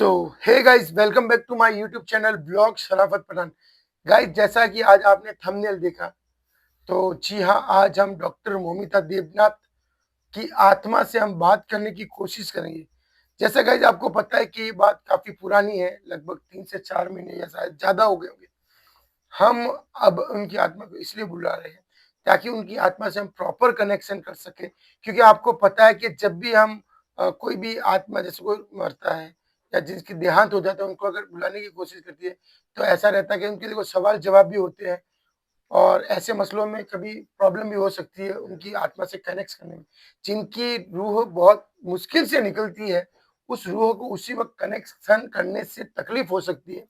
तो hey guys, welcome back to my YouTube channel blog Sharafat Pathan. Guys, जैसा कि आज आपने थंबनेल देखा, तो जी हाँ, आज हम डॉक्टर मोमिता देवनाथ की आत्मा से हम बात करने की कोशिश करेंगे। जैसा गाइस आपको पता है कि ये बात काफी पुरानी है, लगभग 3 से 4 महीने या शायद ज्यादा हो गए होंगे। हम अब उनकी आत्मा को इसलिए बुला रहे हैं ताकि उनकी आत्मा से हम प्रॉपर कनेक्शन कर सके, क्योंकि आपको पता है कि जब भी हम कोई भी आत्मा, जैसे कोई मरता है या जिसकी देहांत हो जाता है, उनको अगर बुलाने की कोशिश करती है, तो ऐसा रहता है कि उनके लिए कुछ सवाल जवाब भी होते हैं और ऐसे मसलों में कभी प्रॉब्लम भी हो सकती है उनकी आत्मा से कनेक्ट करने में। जिनकी रूह बहुत मुश्किल से निकलती है, उस रूह को उसी वक्त कनेक्शन करने से तकलीफ हो सकती है।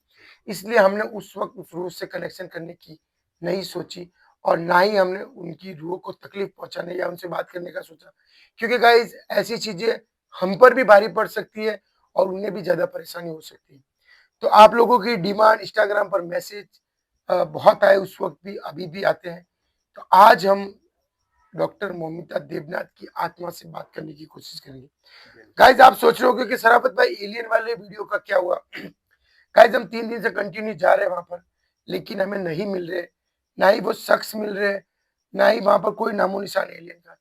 इसलिए हमने उस वक्त उस रूह से कनेक्शन करने की नहीं सोची और ना ही हमने उनकी रूह को तकलीफ पहुंचाने या उनसे बात करने का सोचा, क्योंकि गाइस ऐसी चीजें हम पर भी भारी पड़ सकती है और उन्हें भी ज्यादा परेशानी हो सकती है। तो आप लोगों की डिमांड, इंस्टाग्राम पर मैसेज बहुत आए, उस वक्त भी, अभी भी आते हैं। तो आज हम डॉक्टर मोमिता देवनाथ की आत्मा से बात करने की कोशिश करेंगे। गाइज, आप सोच रहे हो कि सराफत भाई, एलियन वाले वीडियो का क्या हुआ? गाइज, हम 3 दिन से कंटिन्यू जा रहे हैं वहां पर, लेकिन हमें नहीं मिल रहे, ना ही वो शख्स मिल रहे, ना ही वहां पर कोई नामो निशान एलियन का।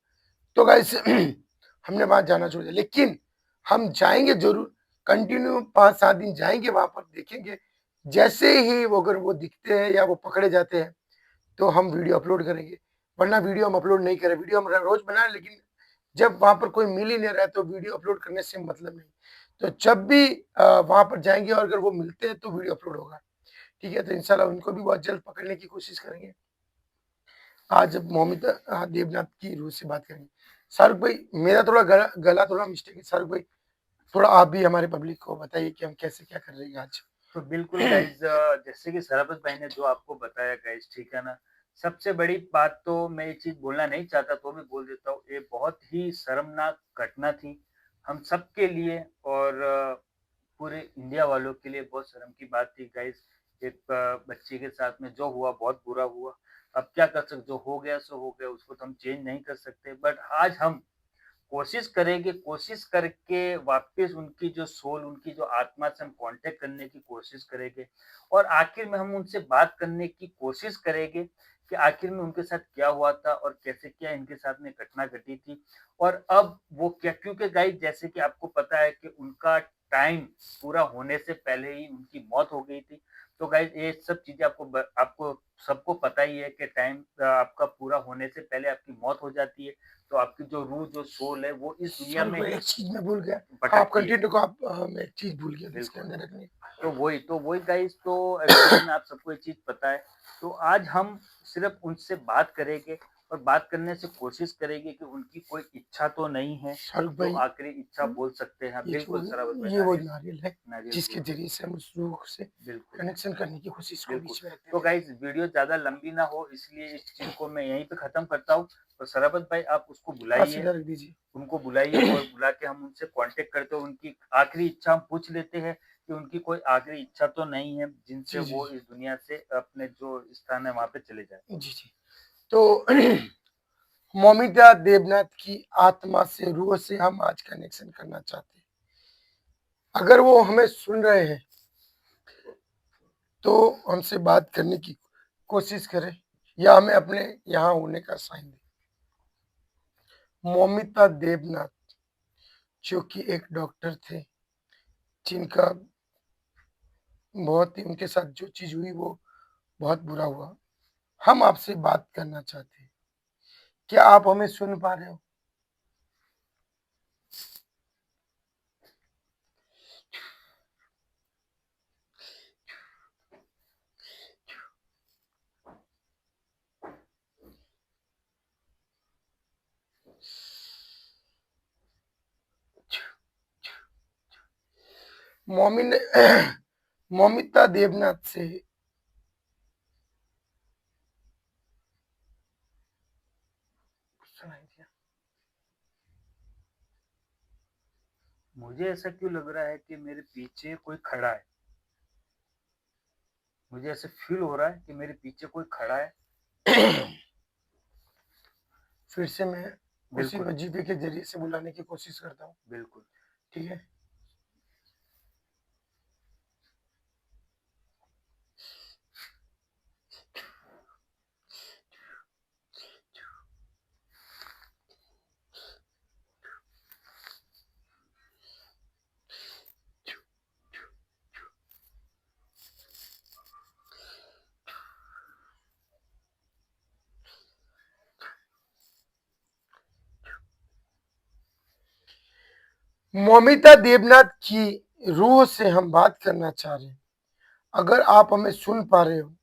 तो गाइज हमने वहां जाना छोड़ दिया, लेकिन हम जाएंगे जरूर। कंटिन्यू 5-7 दिन जाएंगे वहां पर, देखेंगे। जैसे ही वो, अगर वो दिखते हैं या वो पकड़े जाते हैं, तो हम वीडियो अपलोड करेंगे, वरना वीडियो हम अपलोड नहीं करें। वीडियो हम रोज बनाए, लेकिन जब वहां पर कोई मिल ही नहीं रहा है, तो वीडियो अपलोड करने से मतलब नहीं। तो जब भी वहां पर जाएंगे और अगर वो मिलते हैं तो वीडियो अपलोड होगा। ठीक है, तो इंशाल्लाह उनको भी बहुत जल्द पकड़ने की कोशिश करेंगे। आज जब मोमिता देवनाथ की रूह से बात करेंगे। शाहरुख भाई, मेरा थोड़ा गला थोड़ा मिस्टेक है। शाहरुख भाई, थोड़ा आप भी हमारे पब्लिक को बताइए कि हम कैसे क्या कर रहे हैं आज। तो बिल्कुल गाइज, जैसे कि शराफत भाई ने जो आपको बताया गाइज, ठीक है ना। सबसे बड़ी बात तो मैं ये चीज बोलना नहीं चाहता, तो मैं बोल देता हूँ, ये बहुत ही शर्मनाक घटना थी हम सब के लिए और पूरे इंडिया वालों के लिए बहुत शर्म की बात थी गाइज। एक बच्चे के साथ में जो हुआ बहुत बुरा हुआ। अब क्या कर सकते, जो हो गया सो हो गया, उसको तो हम चेंज नहीं कर सकते। बट आज हम कोशिश करेंगे, कोशिश करके वापस उनकी जो सोल, उनकी जो आत्मा से हम कांटेक्ट करने की कोशिश करेंगे और आखिर में हम उनसे बात करने की कोशिश करेंगे कि आखिर में उनके साथ क्या हुआ था और कैसे क्या इनके साथ में घटना घटी थी और अब वो क्या, क्योंकि गाइस जैसे कि आपको पता है कि उनका टाइम पूरा होने से पहले ही उनकी मौत हो गई थी। तो गाइस ये सब चीजें आपको सबको पता ही है कि टाइम आपका पूरा होने से पहले आपकी मौत हो जाती है। तो आपकी जो रूह, जो सोल है, वो इस दुनिया शाहरुख में भाई, ही एक चीज मैं भूल गया। हाँ, आप भटकती है। कंटिन्यू को, आप मैं एक चीज भूल गया था इसके बिल्कुल। अंदर रखने। तो वही गाइस, तो एक्चुअली में आप सबको ये चीज़ पता है। तो आज हम सिर्फ़ उनसे बात करेंगे और बात करने से कोशिश करेंगे कि उनकी कोई इच्छा तो नहीं है, शाहरुख जो भाई, आखिरी इच्छा बोल सकते हैं। ये जो बिल्कुल शराबत भाई, ये वो नारियल, नारियल है, नारियल जिसके बोल दो। जरिए से हम उस रूह से बिल्कुल। कनेक्शन करने की कोशिश को बिल्कुल। बीच में रखते तो थे। गाइस वीडियो ज़्यादा लंबी ना हो, इसलिए इस चीज़ को मैं यहीं पे ख़त्म करता हूँ। तो शराबत भाई, आप उसको हाँ, बुलाइए, सीधा रख दीजिए। उनको बुलाइए और बुला के हम उनसे कांटेक्ट करते हैं। उनकी आखिरी इच्छा हम पूछ लेते हैं कि उनकी कोई आखिरी इच्छा तो नहीं है, जिनसे जी जी वो इस दुनिया से अपने जो स्थान है वहाँ पे चले जाएँ। जी जी। तो मोमिता देवनाथ की आत्मा से, रूह से हम आज कनेक्शन करना चाहते हैं। अगर वो हमें सुन रहे हैं, तो हमसे बात करने की कोशिश करें या हमें अपने यहाँ होने का साइन दें। मोमिता देवनाथ, जो कि एक डॉक्टर थे, जिनका बहुत ही, उनके साथ जो चीज हुई वो बहुत बुरा हुआ। हम आपसे बात करना चाहते हैं। क्या आप हमें सुन पा रहे हो? मोमिन मोमिता देवनाथ से सुनाई दिया। मुझे ऐसा क्यों लग रहा है कि मेरे पीछे कोई खड़ा है? मुझे ऐसा फ़ील हो रहा है कि मेरे पीछे कोई खड़ा है। फिर से मैं उसी बिल्कुल, वजीफे के जरिए से बुलाने की कोशिश करता हूँ। बिल्कुल। ठीक है। मौमिता देवनाथ की रूह से हम बात करना चाह रहे हैं। अगर आप हमें सुन पा रहे हो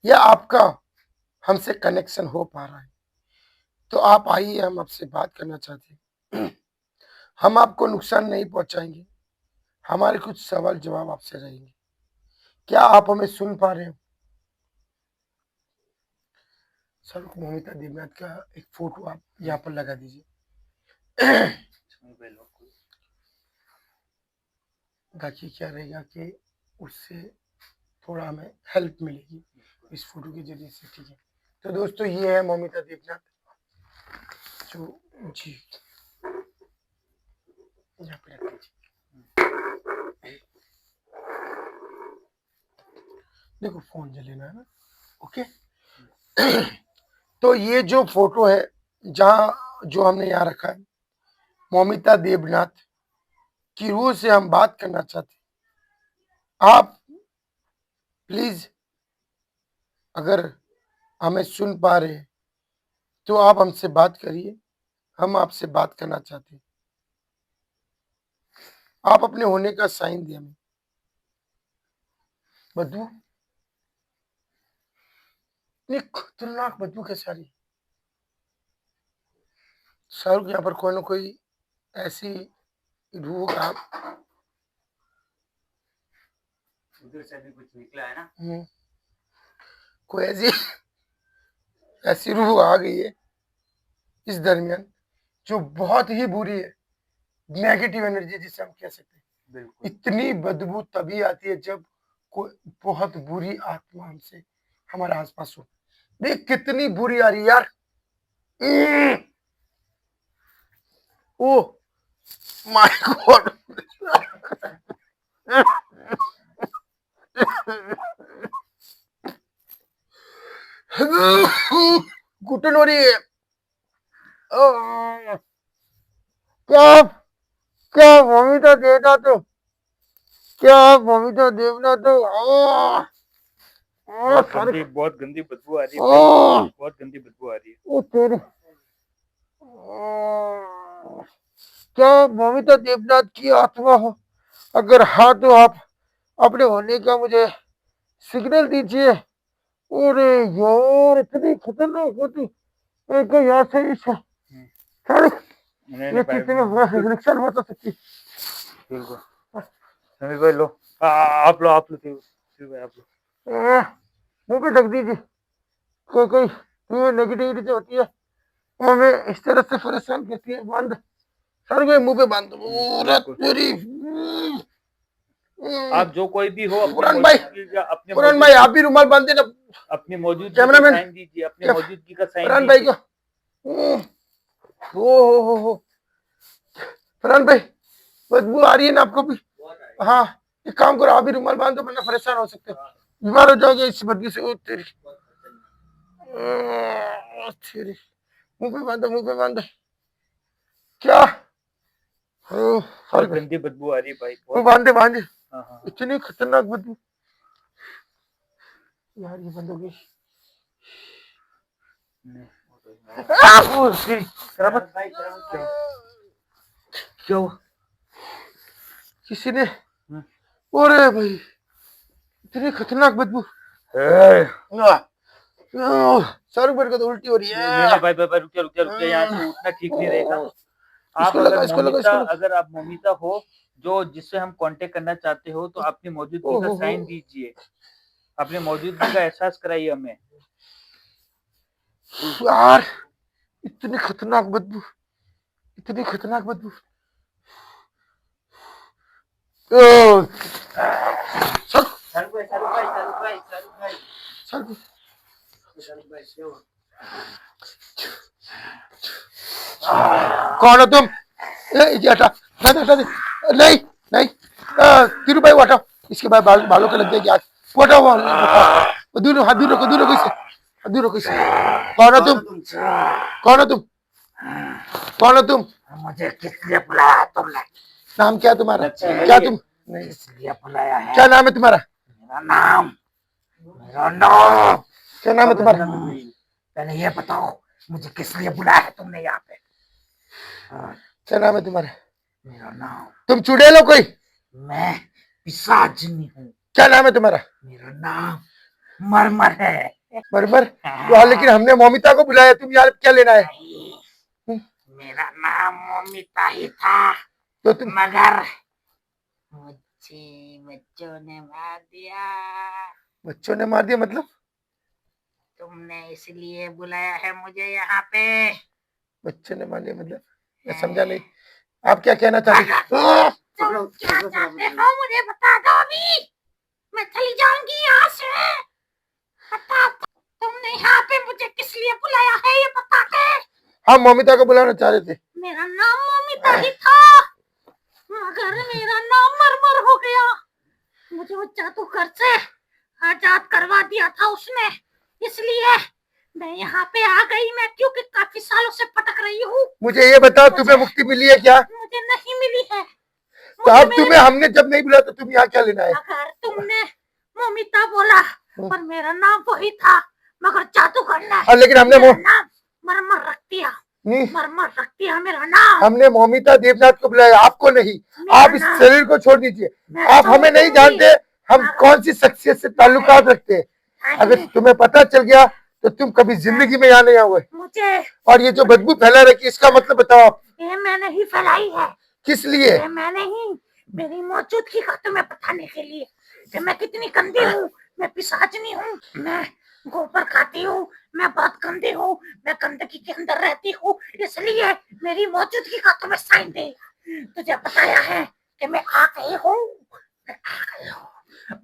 या आपका हमसे कनेक्शन हो पा रहा है तो आप आइए, हम आपसे बात करना चाहते हैं। हम आपको नुकसान नहीं पहुंचाएंगे, हमारे कुछ सवाल जवाब आपसे रहेंगे। क्या आप हमें सुन पा रहे हो? सर, मौमिता देवनाथ का एक फोटो आप यहाँ पर लगा दीजिए। ताकि क्या रहेगा कि उससे थोड़ा हमें हेल्प मिलेगी इस फोटो के जरिए से, ठीक है। तो दोस्तों, ये है मौमिता देवनाथ जो, जी यहाँ पे रख दीजिए। देखो, फोन जलेना है ना, ओके। तो ये जो फोटो है, जहाँ जो हमने यहाँ रखा है, मौमिता देवनाथ की रूह से हम बात करना चाहते हैं। आप प्लीज, अगर हमें सुन पा रहे हैं तो आप हमसे बात करिए, हम आपसे बात करना चाहते हैं। आप अपने होने का साइन दिए हमें। बदबू, इतनी खतरनाक बदबू कैसे आ रही? शाहरुख, यहाँ पर कोई ना कोई ऐसी रूह का, उधर से भी कुछ निकला है ना। कोई ऐसी ऐसी रूह आ गई है इस दरमियान जो बहुत ही बुरी है, नेगेटिव एनर्जी जिसे हम कह सकते हैं। बिल्कुल। इतनी बदबू तभी आती है जब कोई बहुत बुरी आत्मा हमसे हमारे आसपास हो। देख कितनी बुरी आ रही है यार। Oh my God. घुटन हो रही है। क्या क्या मौमिता देवनाथ तो, क्या मौमिता देवनाथ तो, बहुत गंदी बदबू आ रही है भाई, बहुत गंदी बदबू आ रही है। ओ तेरे, क्या मौमिता देवनाथ की आत्मा हो? अगर हाँ तो आप अपने होने का मुझे सिग्नल दीजिए। अरे यार, इतनी खतरनाक होती एक यहाँ से इस ये चीज में नुकसान हो तो सकती। बिल्कुल। समीर भाई लो, आप लो, आप लो, समीर भाई आप लो। मुंह पे ढक दीजिए। कोई कोई नेगेटिविटी जो होती है वो हमें इस तरह से परेशान करती है। बांध सर को मुंह पे बांध दो। तेरी आप जो कोई भी हो, पुरान भाई, अपने पुरान भाई आप भी रुमाल बांध देना। अपनी मौजूदगी का कैमरामैन, साइन दीजिए, अपनी मौजूदगी का साइन पुरान भाई दीजिए। को हो फरहान भाई, बदबू आ रही है ना आपको भी? हाँ, एक काम करो, आप भी रुमाल बांध दो, वरना परेशान हो सकते हो, बीमार हो जाओगे इस बदबू से। ओ तेरी, तेरी मुंह पे बांधो, मुंह पे बांधो। क्या बहुत गंदी बदबू आ रही है भाई, वो बांधे बांधे। हाँ। इतनी खतरनाक बदबू यार, ये बंद हो गई। क्या हुआ? किसी ने, अरे भाई इतनी खतरनाक बदबू। सर मेरे को तो उल्टी हो रही है। भाई रुक जा, यहाँ से उठना ठीक नहीं रहेगा। आप अगर आप मौमिता हो जो जिससे हम कांटेक्ट करना चाहते हो, तो अपनी मौजूदगी का साइन दीजिए, अपनी मौजूदगी का एहसास कराइए हमें। यार इतनी खतरनाक बदबू, इतनी खतरनाक बदबू। कौन हो तुम? हटा हटा दे। नहीं नहीं, धीरू भाई हटाओ, इसके बाद बालों के लग जाएगी आज। हटाओ, दूर हाथ, दूर रखो, दूर रखो इसे, दूर रखो इसे। कौन हो तुम? कौन हो तुम? कौन हो तुम? मुझे किस लिए बुलाया तुमने? नाम क्या तुम्हारा? क्या तुम इसलिए बुलाया है? क्या नाम है तुम्हारा? मेरा नाम क्या नाम है तुम्हारा? पहले ये बताओ, मुझे किस लिए बुलाया है तुमने यहाँ पे? क्या नाम है तुम्हारा? मेरा नाम, तुम चुड़ैल हो कोई? मैं पिशाचिनी हूँ। क्या नाम है तुम्हारा? मेरा नाम मरमर है। मरमर? तो हाँ, लेकिन हमने मोमिता को बुलाया, तुम यहाँ क्या लेना है? नहीं, मेरा नाम मोमिता ही था, तो तुम मगर मुझे बच्चों ने मार दिया। बच्चों ने मार दिया मतलब? तुमने इसलिए बुलाया है मुझे यहाँ पे? बच्चों ने मार दिया मतलब मैं समझा नहीं, आप क्या कहना चाहते हो? तुम क्या चाहते हो मुझे बता दो अभी, मैं चली जाऊंगी यहाँ से। बता दो, तुमने यहाँ पे मुझे किस लिए बुलाया है ये बता के। हम मोमिता को बुलाना चाह रहे थे। मेरा नाम मोमिता ही था, मगर मेरा नाम मरमर हो गया। मुझे वो जादूगर से आजाद करवा दिया था उसने, इसलिए मैं यहाँ पे आ गई। मैं क्योंकि काफी सालों से भटक रही हूँ। मुझे ये बताओ, तुम्हें मुक्ति मिली है क्या? मुझे नहीं मिली है। तो अब तुम्हें हमने जब नहीं बुलाया तो तुम यहाँ क्या लेना है? अगर तुमने मोमिता बोला पर मेरा नाम वही था, मगर जादूगर ने लेकिन हमने नाम मरमर रख दिया। मरमर रख दिया मेरा नाम। हमने मोमिता देवनाथ को बुलाया, आपको नहीं। आप इस शरीर को छोड़ दीजिए, आप हमें नहीं जानते हम कौन सी शख्सियत से ताल्लुकात रखते हैं। अगर तुम्हें पता चल गया तो तुम कभी जिंदगी में यहाँ नहीं आओगे। मुझे और ये जो बदबू फैला रखी इसका मतलब बताओ आप। ये मैंने ही फैलाई है। किस लिए? ये मैंने ही, मेरी मौजूदगी का तुम्हें बताने के लिए कि मैं कितनी गंदी हूँ। मैं पिशाचनी हूँ, मैं गोबर खाती हूँ, मैं बहुत गंदी हूँ, मैं गंदगी के अंदर रहती हूँ, इसलिए मेरी मौजूदगी का तुम्हें साइन दे। तुझे बताया है कि मैं आ गई हूँ, मैं आ गई हूँ,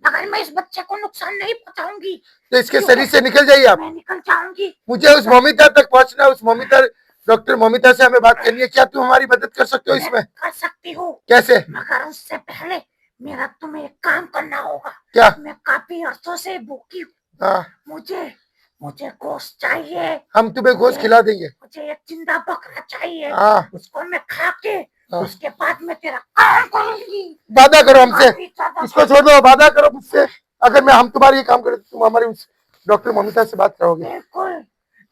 मगर मैं इस बच्चे को नुकसान नहीं पहुंचाऊंगी। तो इसके शरीर से निकल जाइए आप। मैं निकल जाऊंगी। मुझे उस मोमिता तक पहुंचना, उस मोमिता डॉक्टर मोमिता से हमें बात करनी है। क्या तुम हमारी मदद कर सकते हो इसमें? कर सकती हूँ। कैसे? मगर उससे पहले मेरा तुम्हें एक काम करना होगा। क्या? मैं काफी अरसों से भूखी हूँ। हाँ, मुझे गोश्त चाहिए। हम तुम्हें गोश्त खिला देंगे। मुझे एक जिंदा बकरा चाहिए। हाँ, उसको मैं खा के उसके बाद मैं तेरा काम करूंगी। वादा करो हमसे, इसको छोड़ दो, वादा करो मुझसे। अगर मैं हम तुम्हारी ये काम करें तो तुम हमारी उस डॉक्टर मोमिता से बात करोगे? बिल्कुल,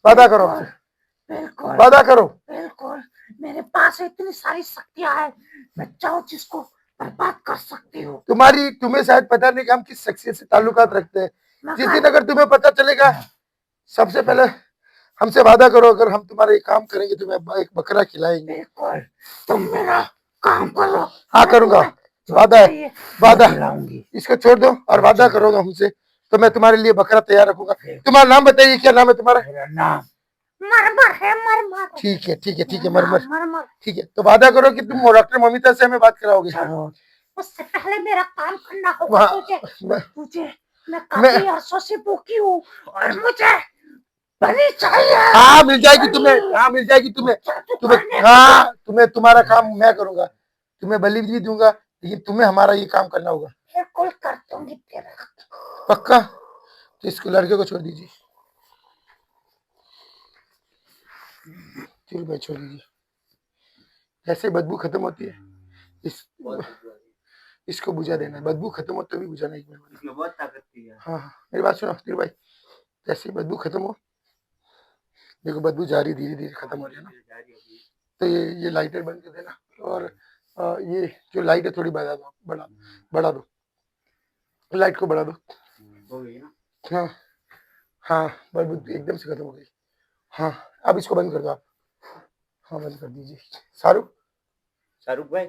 वादा करो हमसे, बिल्कुल वादा करो। बिल्कुल, मेरे पास इतनी सारी शक्तियां हैं, मैं चाहूँ जिसको बर्बाद कर सकती हूँ। तुम्हें शायद पता नहीं कि हम किस शख्सियत से ताल्लुकात रखते हैं। जिस दिन अगर तुम्हें पता चलेगा, सबसे पहले हमसे वादा करो, अगर हम तुम्हारा ये काम करेंगे तुम्हें एक बकरा खिलाएंगे। बिल्कुल, तुम मेरा काम करो। हाँ करूंगा, वादा है, वादा। इसको छोड़ दो और वादा करोगे हमसे तो मैं तुम्हारे लिए बकरा तैयार रखूंगा। तुम्हारा नाम बताइए, क्या नाम है तुम्हारा? मेरा नाम मरमर है, मरमर। ठीक है ठीक है ठीक है, मरमर। ठीक है, तो वादा करो कि तुम डॉक्टर मोमिता से हमें बात कराओगे। उससे पहले मेरा काम करना होगा मुझे। मैं काफी अरसों से भूखी हूँ और मुझे बलि चाहिए। हाँ मिल जाएगी तुम्हें, हाँ मिल जाएगी तुम्हें। हाँ तुम्हें, तुम्हारा काम मैं करूंगा, तुम्हें बलि भी दूंगा, लेकिन तुम्हें हमारा ये काम करना होगा। बिल्कुल कर दूंगी तेरा। पक्का? तो इसको, लड़के को छोड़ दीजिए, भाई छोड़ दीजिए। जैसे बदबू खत्म होती है इसको बुझा देना, बदबू खत्म हो तभी बुझाना। इसमें बहुत ताकत थी। हाँ हाँ, मेरी बात सुनो भाई, जैसे बदबू खत्म हो, देखो बदबू जा रही, धीरे धीरे खत्म हो रही है ना, तो ये लाइटर बंद कर देना। और ये जो लाइट है थोड़ी बढ़ा दो, बढ़ा दो, लाइट को बढ़ा दो। हाँ हाँ, बदबू एकदम से खत्म हो गई। हाँ अब इसको बंद कर दो आप। हाँ बंद कर दीजिए। शाहरुख भाई,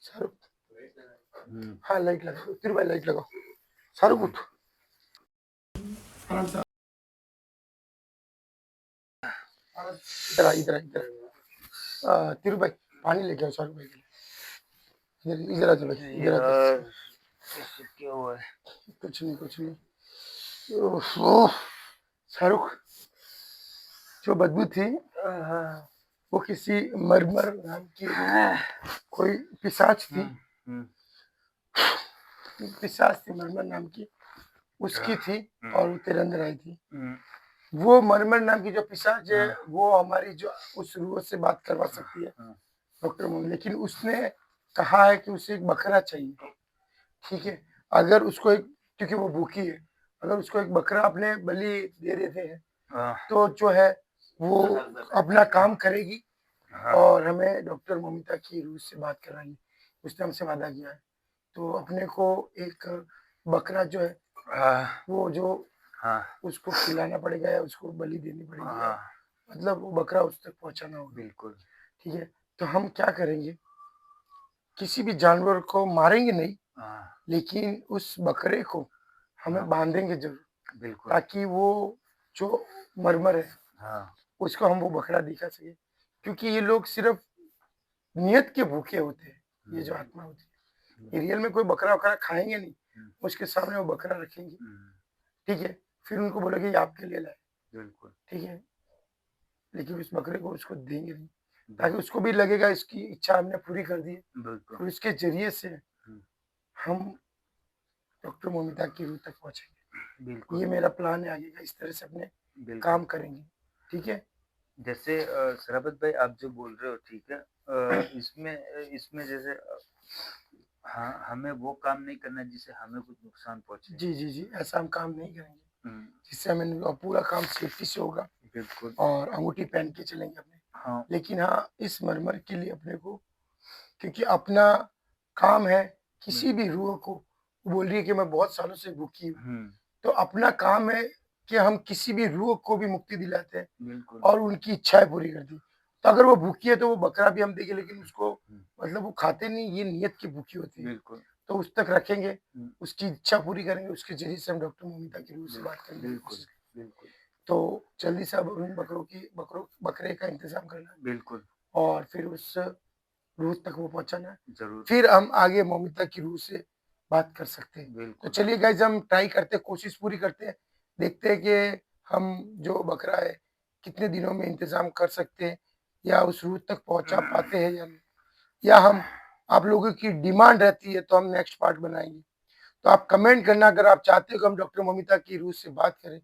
शाहरुख, हाँ लाइट लगाओ, तिरु भाई लाइट लगाओ। शाहरुख उठ, इधर इधर इधर। तिरु भाई पानी लेके आओ शाहरुख भाई के लिए। इधर आ जाओ, इधर आ जाओ। क्या हुआ? कुछ नहीं। शाहरुख, जो बदबू थी वो किसी मरमर नाम की कोई पिशाच थी। मरमर नाम की उसकी थी और वो तेरे अंदर आई थी। वो मरमर नाम की जो पिशाच है वो हमारी जो उस रूह से बात करवा सकती है डॉक्टर मोहम्मद, लेकिन उसने कहा है कि उसे एक बकरा चाहिए। ठीक है, अगर उसको एक, क्योंकि वो भूखी है, अगर उसको एक बकरा अपने बलि दे देते हैं तो जो है वो अपना काम करेगी हाँ और हमें डॉक्टर मोमिता की रूह से बात करानी, उसने हमसे वादा किया है। तो अपने को एक बकरा जो है हाँ वो जो हाँ उसको खिलाना पड़ेगा या उसको बलि देनी पड़ेगी, या हाँ, मतलब वो बकरा उस तक पहुँचाना होगा, बिल्कुल। ठीक है? तो हम क्या करेंगे, किसी भी जानवर को मारेंगे नहीं, हाँ, लेकिन उस बकरे को हमें हाँ, बाँधेंगे ज़रूर, बिल्कुल। ताकि वो जो मरमर है, हाँ, उसको हम वो बकरा दिखा सकें। क्योंकि ये लोग सिर्फ़ नियत के भूखे होते हैं, ये जो हुँ, आत्मा होती है। ये रियल में कोई बकरा-वकरा खाएँगे नहीं, हुँ, उसके सामने वो बकरा रखेंगे, हुँ, ठीक है? फिर उनको बोलेंगे ये आपके लिए लाए, बिल्कुल, ठीक है? लेकिन उस बकरे को उसको देंगे नहीं, बिल ताकि उसको भी लगेगा इसकी इच्छा हमने पूरी कर दी है। बिल्कुल, और इसके ज़रिए से हुँ, हम डॉक्टर मोमिता की रूह तक पहुँचेंगे। बिल्कुल, ये मेरा प्लान है आगे का, इस तरह से अपने बिल्कुल। काम करेंगे, ठीक है? जैसे शराबत भाई आप जो बोल रहे हो ठीक है। इसमें जैसे हाँ, हमें वो काम नहीं करना जिससे हमें कुछ नुकसान पहुँचे। जी, जी, जी, ऐसा हम काम नहीं करेंगे, हुँ, जिससे हमें पूरा काम सेफ्टी से होगा बिल्कुल। और अंगूठी पहन के चलेंगे अपने। हाँ, लेकिन हाँ, इस मरमर के लिए अपने को, क्योंकि अपना काम है, बिल किसी भी रूह को, वो बोल रही है कि मैं बहुत सालों से भूखी हूँ, हुँ, तो अपना काम है कि हम किसी भी रूह को भी मुक्ति दिलाते हैं बिल्कुल। और उनकी इच्छाएँ पूरी करते हैं। तो अगर वो भूखी है तो वो बकरा भी हम देंगे, लेकिन उसको हुँ, मतलब वो खाते नहीं, ये नियत की भूखी होती है। बिल्कुल। तो उस तक रखेंगे, हुँ, उसकी इच्छा पूरी करेंगे, उसके ज़रिए से हम डॉक्टर मोमिता की रूह से बिल बात करने की बिल्कुल, कोशिश करेंगे। बिल्कुल, तो जल्दी से अब उन बकरे का इंतज़ाम करना है बिल्कुल, और फिर उस रूह तक वो पहुँचाना है। ज़रूर, फिर हम आगे मोमिता की रूह से बात कर सकते हैं। तो बिल्कुल। चलिए गाइज़, हम ट्राई करते हैं, कोशिश पूरी करते हैं। देखते हैं कि हम जो बकरा है, कितने दिनों में इंतज़ाम कर सकते हैं या उस रूह तक पहुँचा पाते हैं या नहीं। या हम, आप लोगों की डिमांड रहती है तो हम नेक्स्ट पार्ट बनाएँगे। तो आप कमेंट करना, अगर आप चाहते हो कि हम डॉक्टर मोमिता की रूह से बात करें,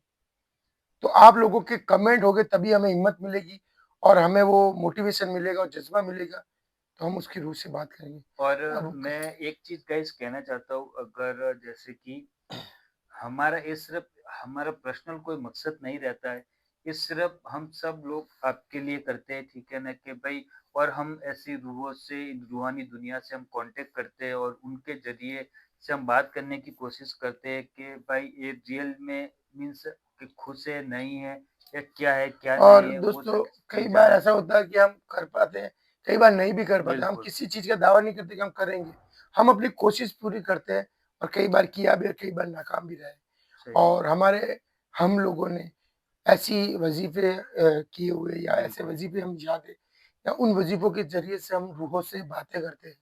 तो आप लोगों के कमेंट होंगे तभी हमें हिम्मत मिलेगी और हमें वो मोटिवेशन मिलेगा और जज़्बा मिलेगा, तो हम उसकी रूह से बात करेंगे। और अब मैं एक चीज़ गाइस कहना चाहता हूँ अगर जैसे कि हमारा ये सिर्फ़ हमारा पर्सनल कोई मकसद नहीं रहता है। ये सिर्फ़ हम सब लोग आपके लिए करते हैं, ठीक है ना? कि भई और हम ऐसी रूहों से रूहानी दुनिया से हम कॉन्टैक्ट करते हैं और उनके ज़रिए से हम बात करने की कोशिश करते हैं कि भाई ये रियल में मीन्स कि खुश है, नहीं है या क्या है, क्या और नहीं है, वो दोस्तों, तक कई चीज़ बार जानना ऐसा होता है कि हम कर पाते हैं, कई बार नहीं भी कर पाते। हम बिल्कुल, किसी चीज़ का दावा नहीं करते कि हम करेंगे। हम अपनी कोशिश पूरी करते हैं और कई बार किया भी और कई बार नाकाम भी रहे। सही है, और हम लोगों ने ऐसी वज़ीफ़े किए हुए या ऐसे बिल्कुल, वज़ीफ़े हम याद है या उन वज़ीफ़ों के ज़रिए से हम रूहों से बातें करते हैं।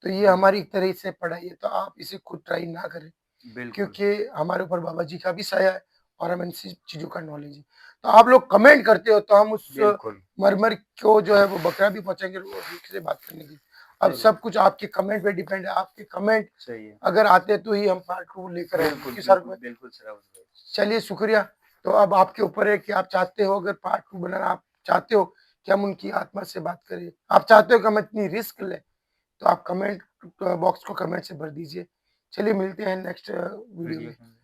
तो ये हमारी बिल्कुल, एक तरह से पढ़ाई है, तो आप इसे खुद ट्राई ना करें, बिल्कुल, क्योंकि हमारे ऊपर बाबा जी का भी साया है और हमें इन सी चीज़ों का नॉलेज है। तो आप लोग कमेंट करते हो तो हम उस बिल्कुल, मरमर को जो है वो बकरा भी पहुँचाएँगे रूह से बात करने की। अब ज़रूर, सब कुछ आपके कमेंट पे डिपेंड है, आपके कमेंट सही है। अगर आते हैं तो ही हम पार्ट 2 लेकर आएँगे। बिल्कुल, क्योंकि सर, बिल्कुल, बिल्कुल श्रावण भाई। चलिए शुक्रिया। तो अब आपके ऊपर है कि आप चाहते हो, अगर पार्ट 2 बनाना आप चाहते हो कि हम उनकी आत्मा से बात करें, आप चाहते हो कि हम इतनी रिस्क लें, तो आप कमेंट बॉक्स को कमेंट से भर दीजिए। चलिए मिलते हैं नेक्स्ट वीडियो वीडियो में। के अंदर।